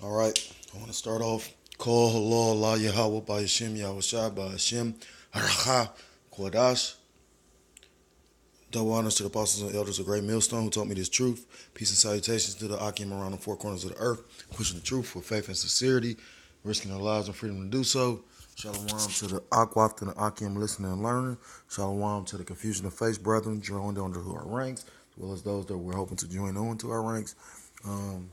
All right, I want to start off. Call Allah, Allah Yahweh, by Hashem, Yahweh Shai, by Hashem, Aracha, Kodash. Double honors to the apostles and elders of Great Millstone who taught me this truth. Peace and salutations to the Akim around the four corners of the earth, pushing the truth with faith and sincerity, risking their lives and freedom to do so. Shalom to the Akwaf, to the Akim listening and learning. Shalom to the confusion of faith brethren joined under our ranks, as well as those that we're hoping to join on to our ranks. Um,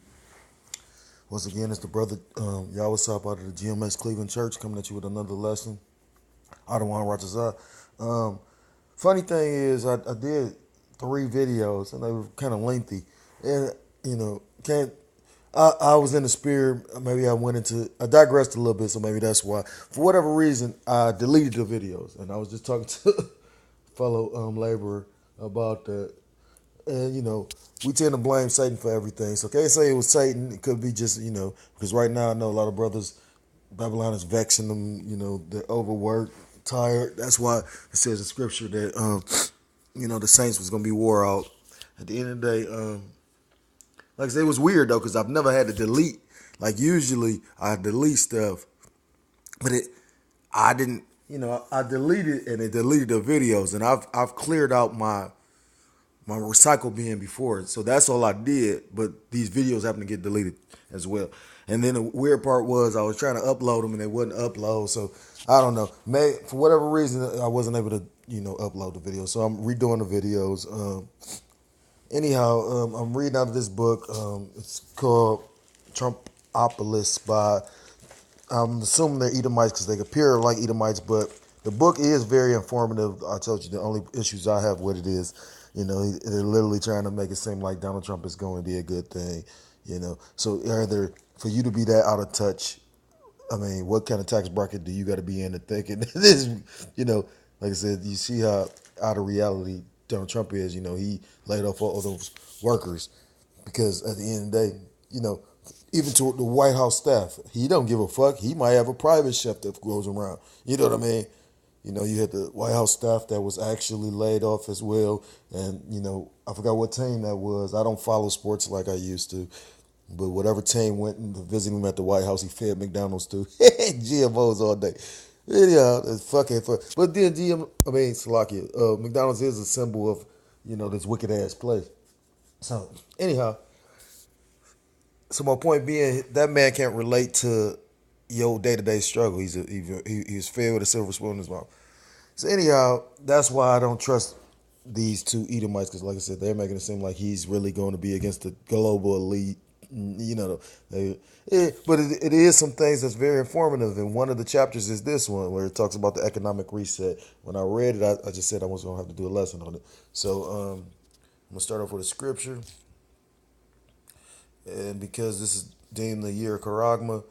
Once again, it's the brother Yahweh Sop out of the GMS Cleveland Church coming at you with another lesson. Adawan Ratazah. Funny thing is, I did 3 videos and they were kind of lengthy, and can't. I was in the spirit. Maybe I digressed a little bit, so maybe that's why. For whatever reason, I deleted the videos, and I was just talking to a fellow laborer about that. And we tend to blame Satan for everything. So can't say it was Satan. It could be just because right now I know a lot of brothers, Babylon is vexing them. They're overworked, tired. That's why it says in Scripture that the saints was gonna be wore out. At the end of the day, like I said, it was weird though because I've never had to delete. Like usually I delete stuff, but I didn't. I deleted and it deleted the videos, and I've cleared out my recycle bin before it. So that's all I did. But these videos happen to get deleted as well. And then the weird part was I was trying to upload them and they wouldn't upload. So I don't know. For whatever reason, I wasn't able to, upload the video. So I'm redoing the videos. Anyhow, I'm reading out of this book. It's called Trumpopolis by, I'm assuming they're Edomites because they appear like Edomites, but the book is very informative. I told you the only issues I have with it is, they're literally trying to make it seem like Donald Trump is going to be a good thing, So either for you to be that out of touch, I mean, what kind of tax bracket do you got to be in to thinking this, like I said, you see how out of reality Donald Trump is, he laid off all those workers because at the end of the day, even to the White House staff, he don't give a fuck. He might have a private chef that goes around. You know what I mean? You had the White House staff that was actually laid off as well. And, I forgot what team that was. I don't follow sports like I used to. But whatever team went and visited him at the White House, he fed McDonald's too. GMOs all day. Yeah, it's fucking fun. But then Salakia, McDonald's is a symbol of, this wicked ass place. So, anyhow, so my point being, that man can't relate to your day to day struggle. He's fed with a silver spoon in his mouth. So anyhow, that's why I don't trust these two Edomites because, like I said, they're making it seem like he's really going to be against the global elite. But it is some things that's very informative. And one of the chapters is this one where it talks about the economic reset. When I read it, I just said I was going to have to do a lesson on it. So I'm going to start off with a scripture. And because this is deemed the year of Charagma,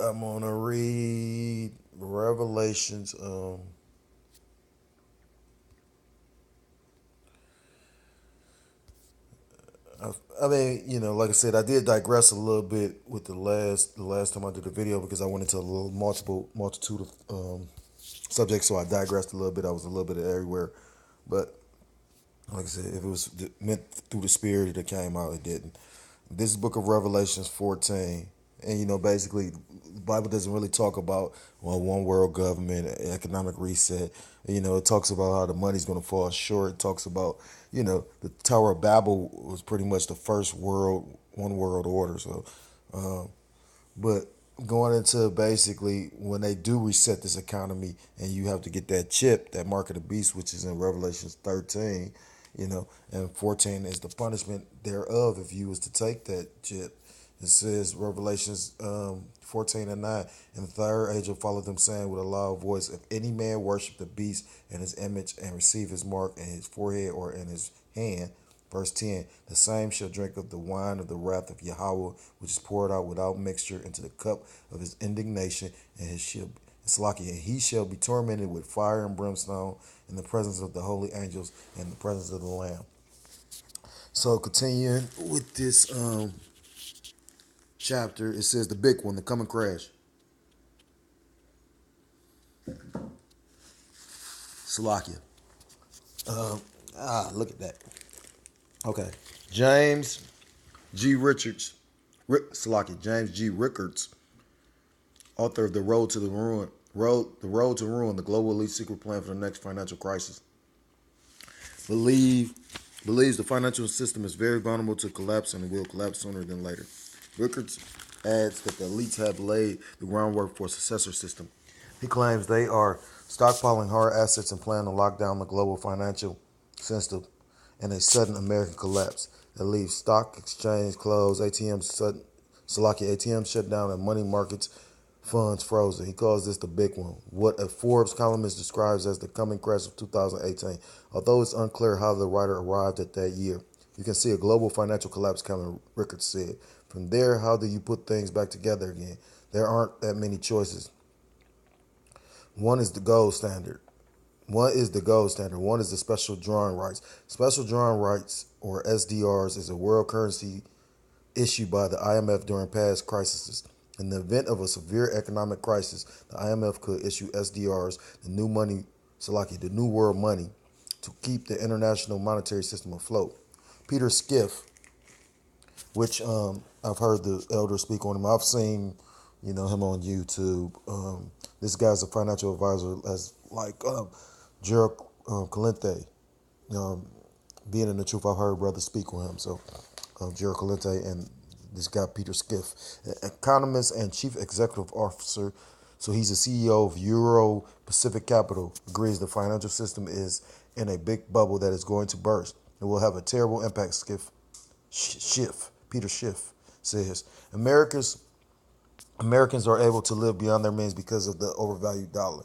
I'm going to read Revelations. I mean, like I said, I did digress a little bit with the last time I did the video because I went into a little multitude of subjects, so I digressed a little bit. I was a little bit everywhere, but like I said, if it was meant through the spirit that came out, it didn't. This is Book of Revelations 14, and basically, the Bible doesn't really talk about one world government, economic reset. It talks about how the money's going to fall short. It talks about the Tower of Babel was pretty much the first one world order. So, but going into basically when they do reset this economy, and you have to get that chip, that mark of the beast, which is in Revelations 13. And 14 is the punishment thereof if you was to take that chip. It says Revelations 14 and 9, and the third angel followed them, saying with a loud voice, if any man worship the beast and his image and receive his mark in his forehead or in his hand, verse 10, the same shall drink of the wine of the wrath of Yahweh, which is poured out without mixture into the cup of his indignation, and his shall and he shall be tormented with fire and brimstone in the presence of the holy angels and the presence of the Lamb. So continuing with this chapter, it says the big one, the coming crash. Salakia. Look at that. Okay. James G. Richards James G. Rickards, author of The Road to the Road to Ruin, the Global Elite Secret Plan for the Next Financial Crisis, believe believes the financial system is very vulnerable to collapse and will collapse sooner than later. Rickards adds that the elites have laid the groundwork for a successor system. He claims they are stockpiling hard assets and plan to lock down the global financial system in a sudden American collapse that leaves stock exchange closed, ATMs shut down, and money markets funds frozen. He calls this the big one, what a Forbes columnist describes as the coming crash of 2018. Although it's unclear how the writer arrived at that year, you can see a global financial collapse coming, Rickards said. From there, how do you put things back together again? There aren't that many choices. One is the gold standard. One is the gold standard. One is the special drawing rights. Special drawing rights, or SDRs, is a world currency issued by the IMF during past crises. In the event of a severe economic crisis, the IMF could issue SDRs, the new world money, to keep the international monetary system afloat. Peter Schiff, which I've heard the elder speak on him. I've seen, him on YouTube. This guy's a financial advisor, as like Gerald Calente. Being in the truth, I've heard brothers speak on him. So Gerald Calente and this guy Peter Schiff, economist and chief executive officer. So he's the CEO of Euro Pacific Capital. Agrees the financial system is in a big bubble that is going to burst. It will have a terrible impact. Peter Schiff says Americans are able to live beyond their means because of the overvalued dollar.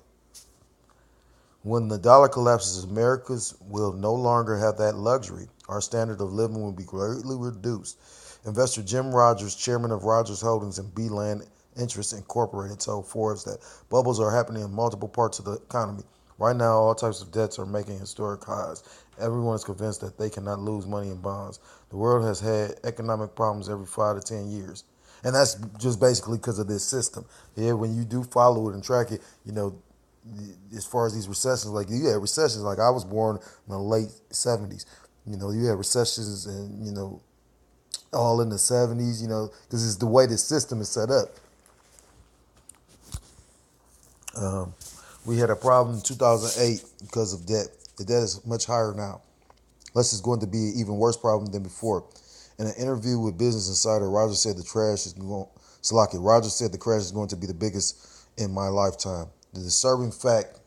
When the dollar collapses, Americans will no longer have that luxury. Our standard of living will be greatly reduced. Investor Jim Rogers, chairman of Rogers Holdings and Beeland Interests Incorporated, told Forbes that bubbles are happening in multiple parts of the economy. Right now, all types of debts are making historic highs. Everyone is convinced that they cannot lose money in bonds. The world has had economic problems every 5 to 10 years. And that's just basically because of this system. Yeah, when you do follow it and track it, as far as these recessions, like you had recessions, like I was born in the late 70s. You had recessions and, all in the 70s, because it's the way the system is set up. We had a problem in 2008 because of debt. The debt is much higher now. This is going to be an even worse problem than before. In an interview with Business Insider, Rogers said the crash is going to be the biggest in my lifetime. The disturbing fact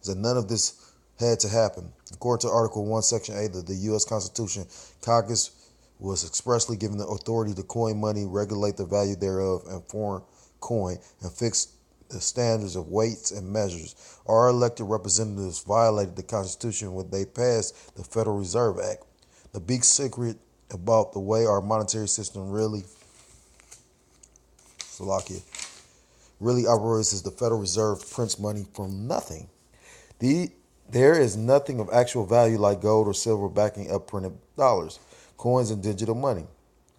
is that none of this had to happen. According to Article 1, Section 8 of the U.S. Constitution, Congress was expressly given the authority to coin money, regulate the value thereof, and foreign coin, and fix the standards of weights and measures. Our elected representatives violated the Constitution when they passed the Federal Reserve Act. The big secret about the way our monetary system really operates is the Federal Reserve prints money from nothing. There is nothing of actual value like gold or silver backing up printed dollars, coins, and digital money.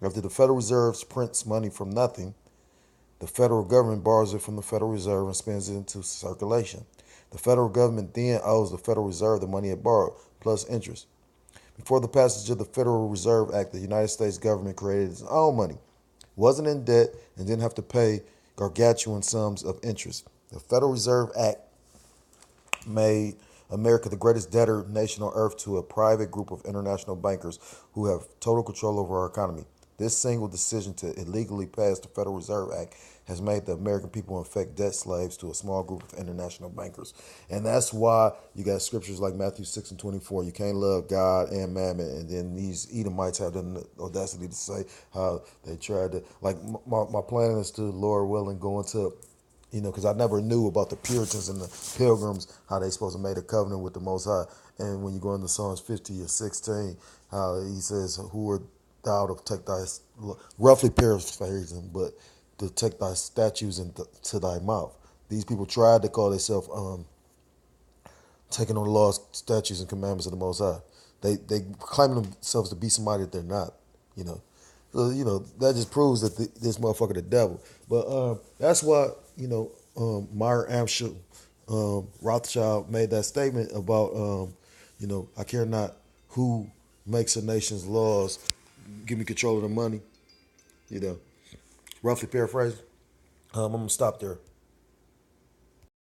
After the Federal Reserve prints money from nothing, the federal government borrows it from the Federal Reserve and spends it into circulation. The federal government then owes the Federal Reserve the money it borrowed, plus interest. Before the passage of the Federal Reserve Act, the United States government created its own money, wasn't in debt, and didn't have to pay gargantuan sums of interest. The Federal Reserve Act made America the greatest debtor nation on earth to a private group of international bankers who have total control over our economy. This single decision to illegally pass the Federal Reserve Act has made the American people, in fact, debt slaves to a small group of international bankers. And that's why you got scriptures like Matthew 6:24. You can't love God and mammon. And then these Edomites have the audacity to say how they tried to, like, my plan is to, Lord willing, go into, because I never knew about the Puritans and the Pilgrims, how they supposed to make a covenant with the Most High. And when you go into Psalms 50 or 16, how he says, who are thou to take thy, roughly paraphrasing, but to take thy statutes into thy mouth. These people tried to call themselves taking on the laws, statutes, and commandments of the Most High. They claim themselves to be somebody that they're not. So that just proves that this motherfucker the devil. But that's why Meyer Amschel Rothschild made that statement about I care not who makes a nation's laws, give me control of the money. roughly paraphrasing. I'm gonna stop there.